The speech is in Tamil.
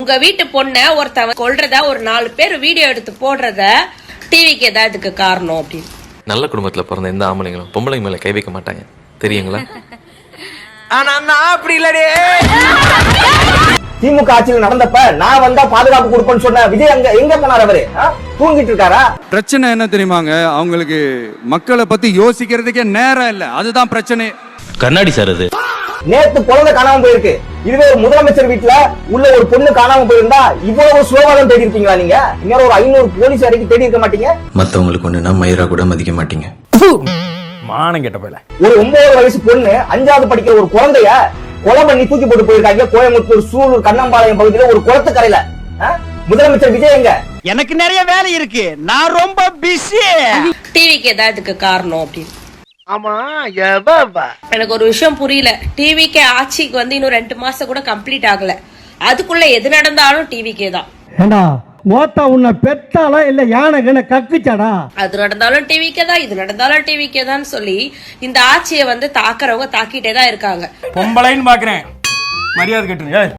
உங்க வீட்டு பொண்ண ஒருத்தவன் கொல்றத ஒரு 4 பேர் வீடியோ எடுத்து போடுறத டிவிக்கு ஏதாவது இதுக்கு காரணம் அப்படின்னு. நல்ல குடும்பத்துல பிறந்த எந்த ஆம்பளைங்களும் பொம்பளைங்க மேல கை வைக்க மாட்டாங்க தெரியுங்களா? ஆனா நான் அப்படி இல்லடே. திமுக ஆட்சியில் நடந்தப்ப நான் வந்தா பாதுகாப்பு கொடுப்பேன்னு சொன்ன விஜய் எங்க போனார்? அவரு தூங்கிட்டு இருக்காரா? பிரச்சனை என்ன தெரியுமாங்க, அவங்களுக்கு மக்களை பத்தி யோசிக்கிறதுக்கே நேரம் இல்ல, அதுதான் பிரச்சனை. கண்ணாடி சார் அது நேத்து குழந்தை காணாம போயிருக்கு. இதுவே ஒரு முதலமைச்சர் வீட்டுல உள்ள ஒரு பொண்ணு காணாம போயிருந்தா இவ்வளவு சுலபம் தேடி இருப்பீங்களா? நீங்க இன்னொரு ஒரு 500 போலீஸ் வரைக்கும் தேடி இருக்க மாட்டீங்க. மத்தவங்களுக்கு ஒண்ணுனா மயிரா கூட மதிக்க மாட்டீங்க. மானம் கெட்ட போல. ஒரு 9 வயசு பொண்ணு 5வது படிக்கிற ஒரு குழந்தைய கொலை பண்ணி தூக்கி போட்டு போயிருக்காங்க கோயம்புத்தூர், சூலூர், கண்ணம்பாளையம் பகுதியில ஒரு குளத்துக்கரையில. முதலமைச்சர் விஜய் எங்க? எனக்கு நிறைய வேலை இருக்கு, நான் ரொம்ப பிஸி. டிவிக்கு ஏதாவது இதுக்கு காரணம் அப்படின்னு. ஆமா, எனக்கு ஒரு விஷயம் புரியல. டிவிக்கு ஆட்சிக்கு வந்து இன்னும் 2 மாசம் கூட கம்ப்ளீட் ஆகல, அதுக்குள்ள எது நடந்தாலும் டிவிக்கே தான். ஏண்டா மோத்தா உன்னை பெத்தாலா இல்ல யானை கக்குச்சாடா? அது நடந்தாலும் டிவிக்கே தான், இது நடந்தாலும் டிவிக்கே தான் சொல்லி இந்த ஆட்சியை வந்து தாக்குறவங்க தாக்கிட்டே தான் இருக்காங்க. பொம்பளைன்னு பாக்குறேன், மரியாதை கட்டுங்க.